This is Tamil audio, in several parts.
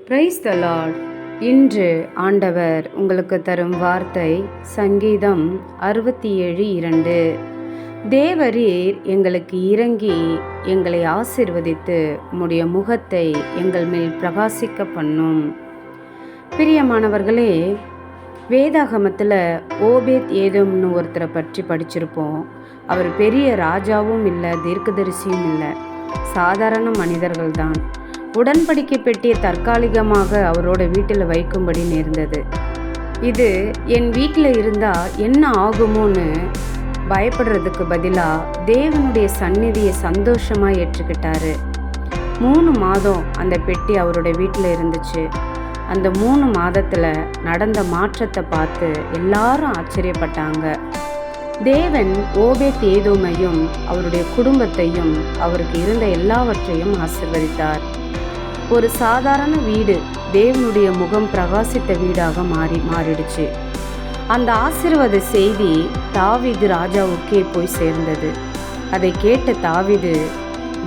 Praise the Lord. இன்று ஆண்டவர் உங்களுக்கு தரும் வார்த்தை சங்கீதம் 67:2. தேவரீர் எங்களுக்கு இறங்கி எங்களை ஆசீர்வதித்து உம்முடைய முகத்தை எங்கள் மேல் பிரகாசிக்க பண்ணும். பிரியமானவர்களே, வேதாகமத்தில் ஓபேத் ஏதோம்னு ஒருத்தரை பற்றி படிச்சிருப்போம். அவர் பெரிய ராஜாவும் இல்லை, தீர்க்கதரிசியும் இல்லை, சாதாரண மனிதர்கள்தான். உடன்படிக்கை பெட்டியை தற்காலிகமாக அவரோட வீட்டில் வைக்கும்படி நேர்ந்தது. இது என் வீட்டில் இருந்தால் என்ன ஆகுமோன்னு பயப்படுறதுக்கு பதிலாக தேவனுடைய சந்நிதியை சந்தோஷமாக ஏற்றுக்கிட்டாரு. 3 மாதம் அந்த பெட்டி அவரோட வீட்டில் இருந்துச்சு. அந்த 3 மாதத்தில் நடந்த மாற்றத்தை பார்த்து எல்லாரும் ஆச்சரியப்பட்டாங்க. தேவன் ஓபேத் ஏதோமையும் அவருடைய குடும்பத்தையும் அவருக்கு இருந்த எல்லாவற்றையும் ஆசீர்வதித்தார். ஒரு சாதாரண வீடு தேவனுடைய முகம் பிரகாசித்த வீடாக மாறிடுச்சு. அந்த ஆசீர்வாத செய்தி தாவீது ராஜாவுக்கே போய் சேர்ந்தது. அதை கேட்ட தாவீது,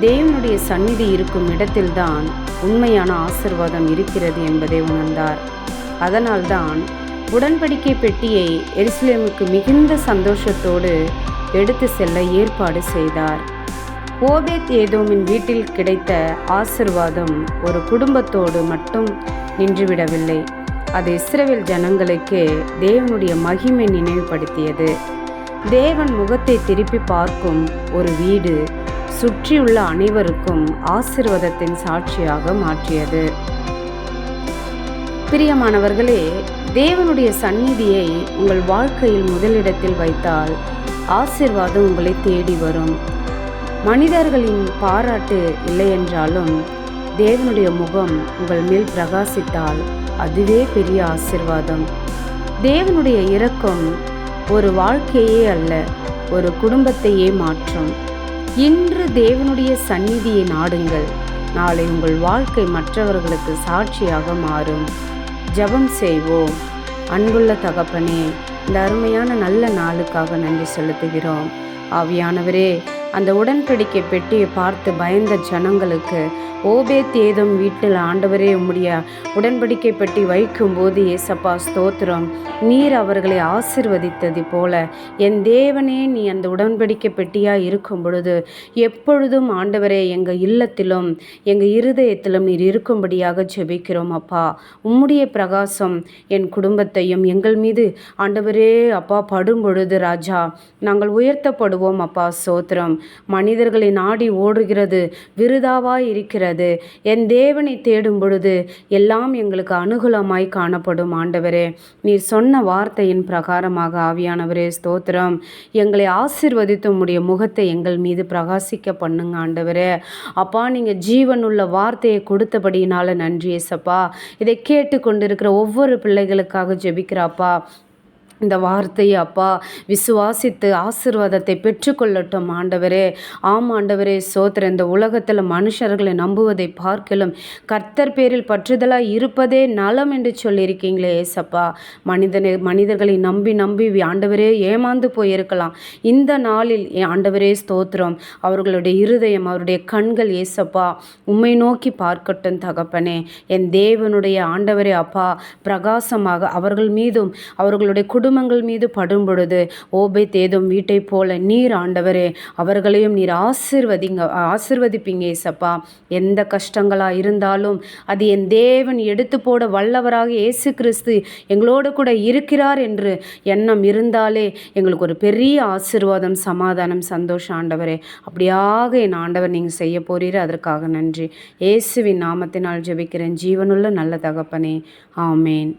தேவனுடைய சந்நிதி இருக்கும் இடத்தில்தான் உண்மையான ஆசீர்வாதம் இருக்கிறது என்பதை உணர்ந்தார். அதனால்தான் உடன்படிக்கை பெட்டியை எருசலேமுக்கு மிகுந்த சந்தோஷத்தோடு எடுத்து செல்ல ஏற்பாடு செய்தார். ஓபேத் ஏதோமின் வீட்டில் கிடைத்த ஆசீர்வாதம் ஒரு குடும்பத்தோடு மட்டும் நின்றுவிடவில்லை. அது இஸ்ரவேல் ஜனங்களுக்கே தேவனுடைய மகிமை நினைவுபடுத்தியது. தேவன் முகத்தை திருப்பி பார்க்கும் ஒரு வீடு சுற்றியுள்ள அனைவருக்கும் ஆசீர்வாதத்தின் சாட்சியாக மாற்றியது. பிரியமானவர்களே, தேவனுடைய சந்நிதியை உங்கள் வாழ்க்கையில் முதலிடத்தில் வைத்தால் ஆசீர்வாதம் உங்களை தேடி வரும். மனிதர்களின் பாராட்டு இல்லையென்றாலும் தேவனுடைய முகம் உங்கள் மேல் பிரகாசித்தால் அதுவே பெரிய ஆசீர்வாதம். தேவனுடைய இரக்கம் ஒரு வாழ்க்கையே அல்ல, ஒரு குடும்பத்தையே மாற்றும். இன்று தேவனுடைய சந்நிதியை நாடுங்கள். நாளை உங்கள் வாழ்க்கை மற்றவர்களுக்கு சாட்சியாக மாறும். ஜெபம் செய்வோம். அன்புள்ள தகப்பனே, இந்த அருமையான நல்ல நாளுக்காக நன்றி செலுத்துகிறோம். ஆவியானவரே, அந்த உடன்படிக்கை பெட்டியை பார்த்து பயந்த ஜனங்களுக்கு ஓபேத் ஏதோம் வீட்டில் ஆண்டவரே உம்முடைய உடன்படிக்கை பெட்டி வைக்கும்போது ஏசப்பா ஸ்தோத்திரம், நீர் அவர்களை ஆசீர்வதித்தது போல என் தேவனே, நீ அந்த உடன்படிக்கை பெட்டியாக இருக்கும் பொழுது எப்பொழுதும் ஆண்டவரே எங்கள் இல்லத்திலும் எங்கள் இருதயத்திலும் நீர் இருக்கும்படியாக ஜெபிக்கிறோம். அப்பா, உம்முடைய பிரகாசம் என் குடும்பத்தையும் எங்கள் மீது ஆண்டவரே அப்பா படும் பொழுது ராஜா நாங்கள் உயர்த்தப்படுவோம். அப்பா ஸ்தோத்திரம். மனிதர்களை நாடி ஓடுகிறது விருதாவாய் இருக்கிறது. என் தேவனை தேடும் பொழுது எல்லாம் எங்களுக்கு அனுகூலமாய் காணப்படும். ஆண்டவரே, நீர் சொன்ன வார்த்தையின் பிரகாரமாக ஆவியானவரே ஸ்தோத்திரம், எங்களை ஆசீர்வதித்து உம்முடைய முகத்தை எங்கள் மீது பிரகாசிக்க பண்ணுங்க. ஆண்டவரே அப்பா, நீங்கள் ஜீவனுள்ள வார்த்தையை கொடுத்தபடியினால நன்றி ஏசப்பா. இதை கேட்டு கொண்டிருக்கிற ஒவ்வொரு பிள்ளைகளுக்காக ஜெபிக்கிறாப்பா. இந்த வார்த்தையை அப்பா விசுவாசித்து ஆசீர்வாதத்தை பெற்றுக்கொள்ளட்டும். ஆண்டவரே, ஆம் ஆண்டவரே சோத்திரம். இந்த உலகத்தில் மனுஷர்களை நம்புவதை பார்க்கலும் கர்த்தர் பேரில் பற்றுதலாக இருப்பதே நலம் என்று சொல்லியிருக்கீங்களே ஏசப்பா. மனிதர்களை நம்பி ஆண்டவரே ஏமாந்து போயிருக்கலாம். இந்த நாளில் ஆண்டவரே ஸ்தோத்திரம், அவர்களுடைய இருதயம் அவருடைய கண்கள் ஏசப்பா உம்மை நோக்கி பார்க்கட்டும் தகப்பனே. என் தேவனுடைய ஆண்டவரே அப்பா பிரகாசமாக அவர்கள் மீதும் அவர்களுடைய குடும்பங்கள் மீது படும் பொழுது ஓபேத் ஏதோம் வீட்டை போல நீர் ஆண்டவரே அவர்களையும் நீர் ஆசீர்வதிப்பீங்க ஏசப்பா. எந்த கஷ்டங்களாக இருந்தாலும் அது என் தேவன் எடுத்து போட வல்லவராக இயேசு கிறிஸ்து எங்களோடு கூட இருக்கிறார் என்று எண்ணம் இருந்தாலே எங்களுக்கு ஒரு பெரிய ஆசீர்வாதம், சமாதானம், சந்தோஷம். ஆண்டவரே, அப்படியாக என் ஆண்டவர் நீங்கள் செய்ய போறீர். அதற்காக நன்றி. இயேசுவின் நாமத்தினால் ஜெபிக்கிறேன் ஜீவனுள்ள நல்ல தகப்பனே. ஆமேன்.